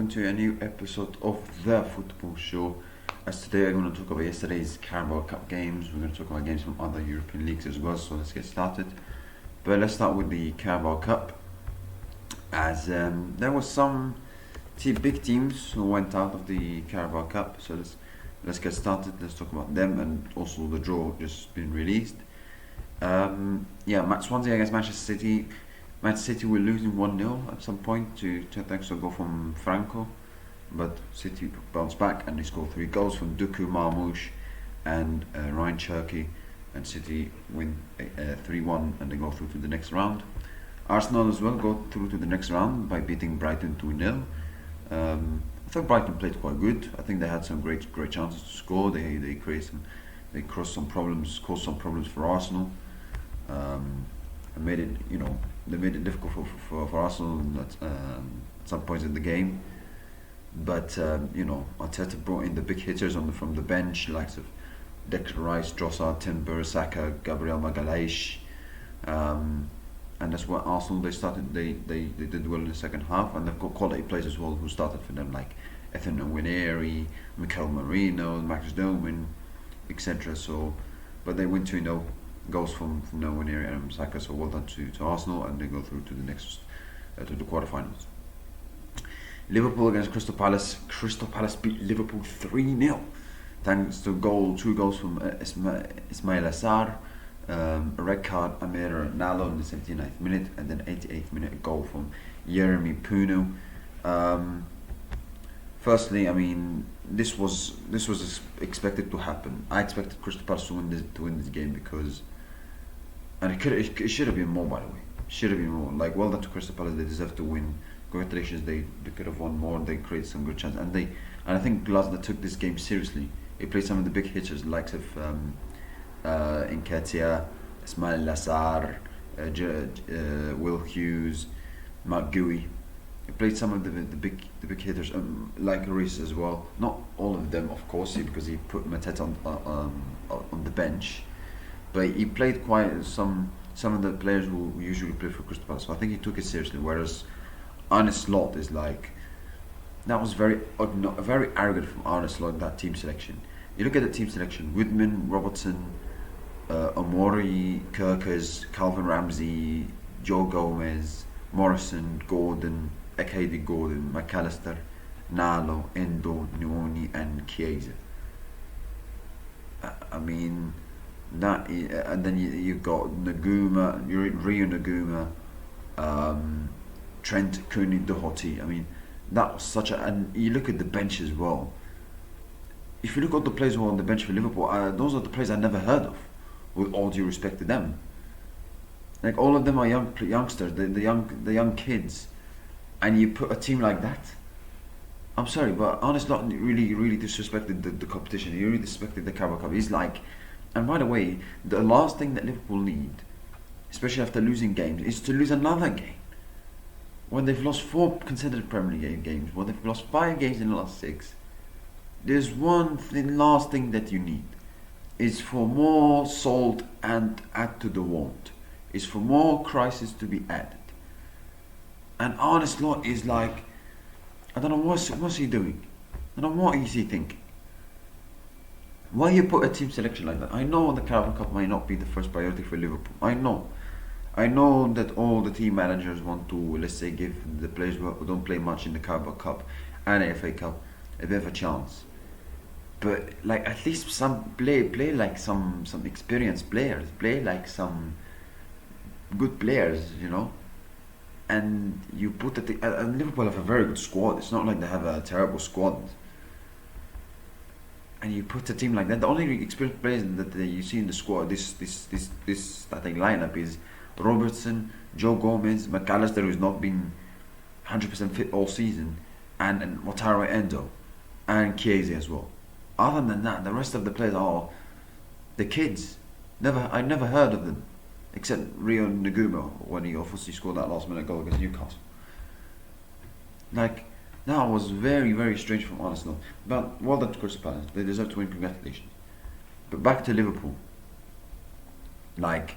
welcome to a new episode of The Football Show. As today I'm going to talk about yesterday's Carabao Cup games. We're going to talk about games from other European leagues as well, so let's get started. But let's start with the Carabao Cup, as there was some big teams who went out of the Carabao Cup, so let's get started. Let's talk about them and also the draw just been released. Swansea against Manchester City. Manchester City were losing 1-0 at some point to thanks to a goal from Franco, but City bounced back and they scored 3 goals from Duku Marmoush and Ryan Cherky, and City win 3-1 and they go through to the next round. Arsenal as well go through to the next round by beating Brighton 2-0. I thought Brighton played quite good. I think they had some great chances to score. They caused some problems for Arsenal. And made it, they made it difficult for Arsenal at some points in the game. But Arteta brought in the big hitters from the bench, likes of Declan Rice, Trossard, Timber, Saka, Gabriel Magalhaes, and that's why Arsenal they did well in the second half, and they've got quality players as well who started for them, like Ethan Nwaneri, Mikel Merino, Max Doman, etc. So, but they win 2-0. Goals from Nwaneri and Saka, so well done to Arsenal, and they go through to the next to the quarterfinals. Liverpool against Crystal Palace. Crystal Palace beat Liverpool 3-0 thanks to 2 goals from Ismail Assar, a red card Amir Nalo in the 79th minute, and then 88th minute a goal from Yeremy Pino. Firstly, I mean, this was expected to happen. I expected Crystal Palace to win this game because, and it should have been more, by the way. Should have been more. Like, well done to Crystal Palace. They deserve to win. Congratulations. They could have won more. They created some good chances, and I think Glasner took this game seriously. He played some of the big hitters, likes of Nketiah, Ismail Lassar, Will Hughes, Mark Gui. He played some of the big hitters, like Reece as well. Not all of them, of course, because he put Mateta on the bench. But he played quite some of the players who usually play for Crystal Palace. So I think he took it seriously. Whereas Arne Slot is like, that was very arrogant from Arne Slot, that team selection. You look at the team selection: Woodman, Robertson, Omori, Kirkers, Calvin Ramsey, Joe Gomez, Morrison, Gordon, Ekadi Gordon, McAllister, Nalo, Endo, Nuoni, and Chiesa. I mean, and then you got Naguma, Rio Naguma, Trent Koenig-Doherty. I mean, that was and you look at the bench as well. If you look at the players who are on the bench for Liverpool, those are the players I never heard of, with all due respect to them. Like, all of them are youngsters, the young kids, and you put a team like that. I'm sorry, but Arne Slot really disrespected the competition. He really disrespected the Carabao Cup. He's like, and by the way, the last thing that Liverpool need, especially after losing games, is to lose another game. When they've lost 4 consecutive Premier League games, when they've lost 5 games in the last 6, there's last thing that you need, is for more salt and add to the wound. Is for more crisis to be added. And Arne Slot is like, I don't know what's he doing. I don't know what is he thinking. Why you put a team selection like that? I know the Carabao Cup might not be the first priority for Liverpool. I know that all the team managers want to, let's say, give the players who don't play much in the Carabao Cup and the FA Cup a bit of a chance. But like, at least some play like some experienced players, play like some good players, and you put and Liverpool have a very good squad. It's not like they have a terrible squad. And you put a team like that. The only experienced players that you see in the squad, this starting lineup, is Robertson, Joe Gomez, McAllister, who's not been 100% fit all season, and Wataru Endo, and Chiesa as well. Other than that, the rest of the players are the kids. I never heard of them, except Rio Naguma when he obviously scored that last minute goal against Newcastle. Like, that was very strange from Arsenal. But well done to Crystal Palace. They deserve to win. Congratulations. But back to Liverpool. Like,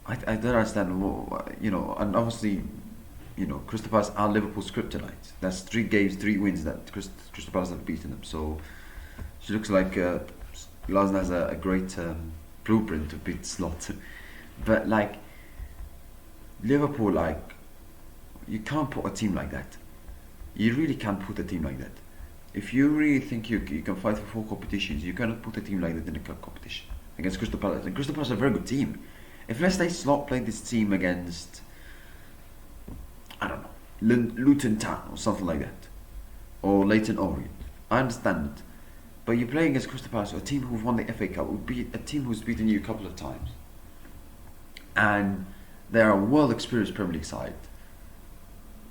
I don't understand. And obviously Crystal Palace are Liverpool's kryptonite. That's 3 games, 3 wins that Crystal Palace have beaten them. So she looks like Glasner has a great blueprint to beat Slot. But like Liverpool, like you can't put a team like that. You really can't put a team like that. If you really think you can fight for 4 competitions, you cannot put a team like that in a cup competition against Crystal Palace. And Crystal Palace are a very good team. If let's say Slot played this team against, I don't know, Luton Town or something like that, or Leyton Orient, I understand it. But you're playing against Crystal Palace, a team who've won the FA Cup, would be a team who's beaten you a couple of times, and they're a well experienced Premier League side.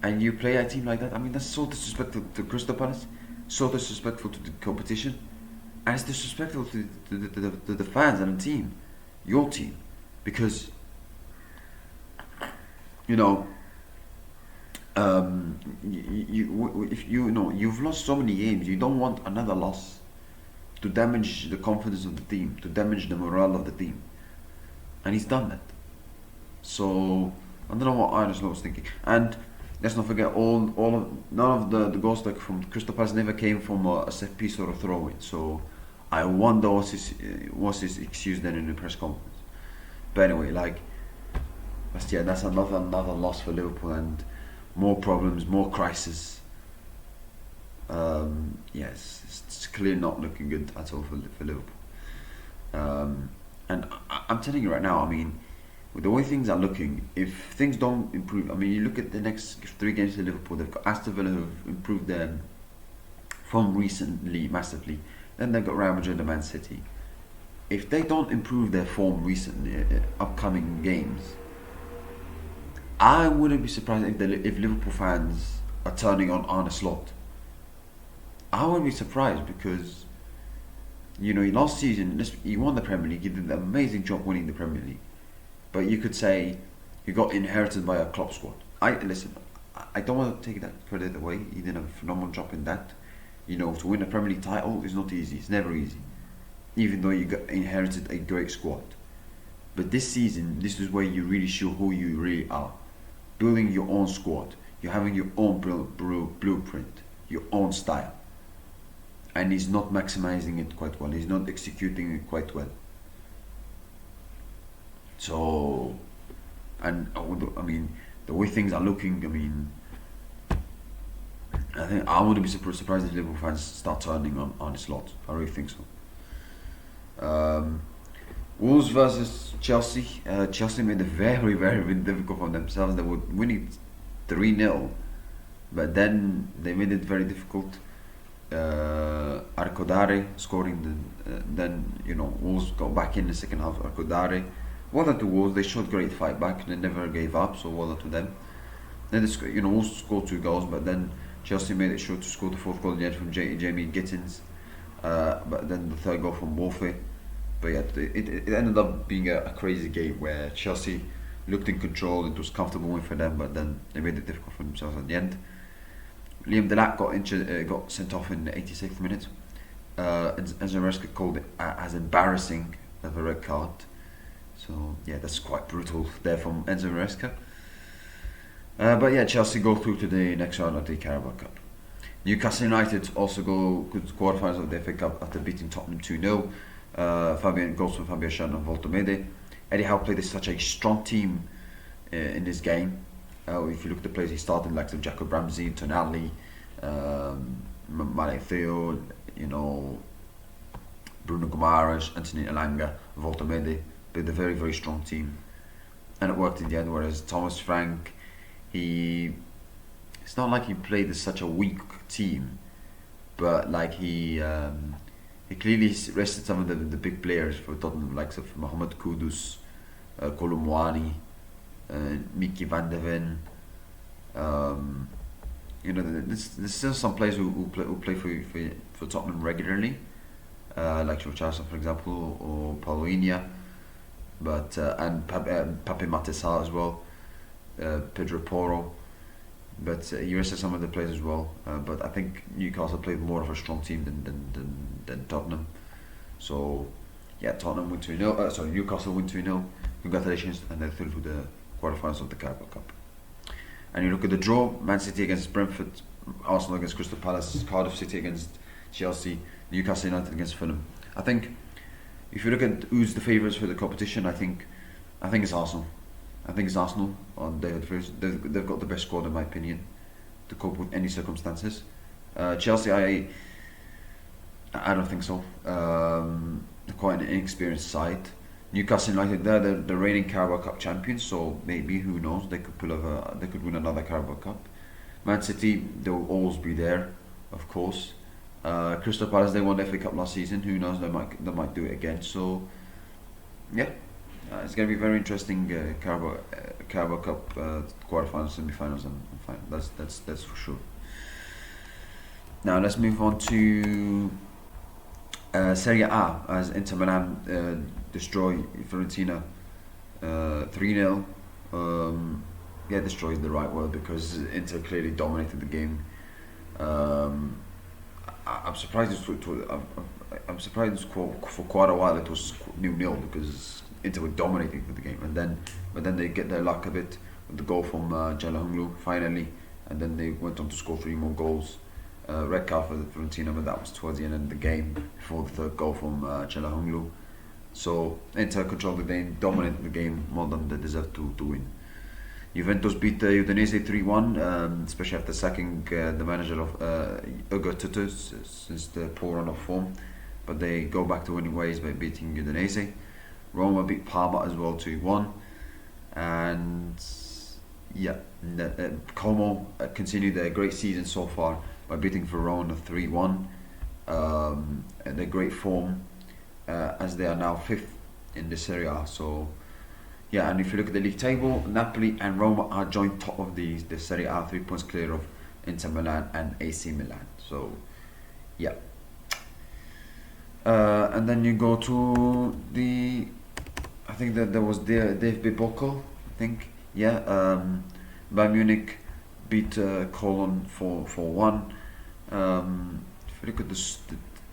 And you play a team like that. I mean, that's so disrespectful to Crystal Palace, so disrespectful to the competition, and it's disrespectful to the fans and the team, your team, because if you've lost so many games, you don't want another loss to damage the confidence of the team, to damage the morale of the team, and he's done that. So I don't know what Arne Slot was thinking. And let's not forget, none of the goals from Crystal Palace never came from a set piece or a throw in. So I wonder what's his excuse then in the press conference. But anyway, that's another loss for Liverpool, and more problems, more crisis. Yes, it's clearly not looking good at all for Liverpool. And I'm telling you right now, I mean, with the way things are looking, if things don't improve, I mean, you look at the next 3 games to Liverpool, they've got Aston Villa who've improved their form recently massively, then they've got Real Madrid and Man City. If they don't improve their form recently, upcoming games, I wouldn't be surprised if Liverpool fans are turning on Arne Slot. I wouldn't be surprised because, last season, he won the Premier League, he did an amazing job winning the Premier League. But you could say he got inherited by a Klopp squad. I don't want to take that credit away. He did a phenomenal job in that. To win a Premier League title is not easy. It's never easy. Even though you got inherited a great squad. But this season, this is where you really show who you really are. Building your own squad. You're having your own blueprint. Your own style. And he's not maximizing it quite well. He's not executing it quite well. So, and I mean, the way things are looking, I mean, I think I wouldn't be surprised if Liverpool fans start turning on Slot. I really think so. Wolves versus Chelsea. Chelsea made it very, very difficult for themselves. They were winning 3-0, but then they made it very difficult. Arcodare scoring, Wolves got back in the second half. Arcodare. Well done to Wolves, they showed great fight back, they never gave up, so well done to them. Then they Wolves scored 2 goals, but then Chelsea made it sure to score the 4th goal in the end from Jamie Gittins, but then the 3rd goal from Wolfe. But yeah, it ended up being a crazy game where Chelsea looked in control, it was a comfortable win for them, but then they made it difficult for themselves at the end. Liam Delap got sent off in the 86th minute. Enzo Maresca called it as embarrassing of a red card. So yeah, that's quite brutal there from Enzo Maresca. But yeah, Chelsea go through to the next round of the Carabao Cup. Newcastle United also go to the quarterfinals of the FA Cup after beating Tottenham 2-0. Goals from Fabian Schär and Voltemede. Eddie Howe played such a strong team in this game. If you look at the players he started, like Jacob Ramsey, Tonali, Malek Theo, Bruno Guimaraes, Anthony Elanga, Voltemede. Played a very, very strong team, and it worked in the end. Whereas Thomas Frank, it's not like he played as such a weak team, but like he clearly rested some of the big players for Tottenham, likes of Mohamed Kudus, Kolomwani, Mickey van de Ven. There's still some players who play for Tottenham regularly, like Richarlison, for example, or Paulinho. But and Pape Matissa as well, Pedro Porro, but he rested some of the players as well. But I think Newcastle played more of a strong team than Tottenham. So yeah, Tottenham win 2-0. Newcastle win 2-0. Congratulations, and they're through to the quarterfinals of the Carabao Cup. And you look at the draw: Man City against Brentford, Arsenal against Crystal Palace, Cardiff City against Chelsea, Newcastle United against Fulham. I think if you look at who's the favourites for the competition, I think it's Arsenal. I think it's Arsenal. They've got the best squad in my opinion to cope with any circumstances. Chelsea, I don't think so. They're quite an inexperienced side. Newcastle United, they're the reigning Carabao Cup champions, so maybe, who knows, they could win another Carabao Cup. Man City, they'll always be there, of course. Crystal Palace, they won the FA Cup last season. Who knows, they might do it again. So yeah, it's going to be very interesting. Carabao Cup quarterfinals, semi-finals, and finals. That's for sure. Now let's move on to Serie A, as Inter Milan destroy Fiorentina 3-0. Yeah, destroy is the right word, because Inter clearly dominated the game. I'm surprised I'm surprised for quite a while it was 0-0, because Inter were dominating for the game, but then they get their luck a bit with the goal from Calhanoglu finally, and then they went on to score 3 more goals. Red card for the Fiorentina, but that was towards the end of the game before the third goal from Calhanoglu. So Inter controlled the game, dominated the game more than they deserved to win. Juventus beat Udinese 3-1, especially after sacking the manager of Ugo Tutus since the poor run of form. But they go back to winning ways by beating Udinese. Roma beat Parma as well 2-1. And yeah, Como continued their great season so far by beating Verona 3-1. And their great form, as they are now 5th in the Serie A. So yeah, and if you look at the league table, Napoli and Roma are joint top of the Serie A, 3 points clear of Inter Milan and AC Milan. So yeah. And then you go to I think that there was the DFB Pokal, I think. Yeah, Bayern Munich beat Cologne 4-1. If you look at the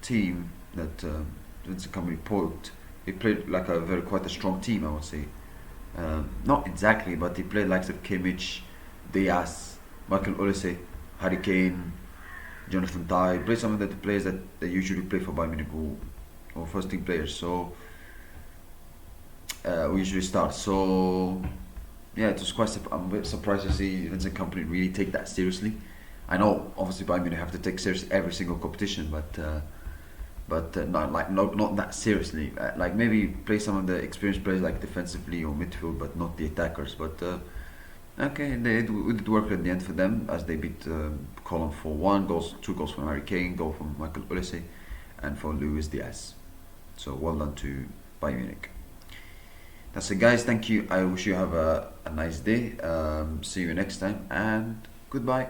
team that Vincent Company put, he played like quite a strong team, I would say. Not exactly, but he played likes of Kimmich, Diaz, Michael Olise, Harry Kane, Jonathan Tah. He played some of the players that they usually play for Bayern Munich, or first team players. So we usually start. So yeah, it was quite. I'm a bit surprised to see Vincent Company really take that seriously. I know obviously Bayern Munich have to take seriously every single competition, but not that seriously. Like maybe play some of the experienced players like defensively or midfield, but not the attackers. But okay, it did work at the end for them, as they beat Cologne 4-1. 2 goals from Harry Kane, goal from Michael Olise, and for Luis Diaz. So well done to Bayern Munich. That's it, guys. Thank you. I wish you have a nice day. See you next time, and goodbye.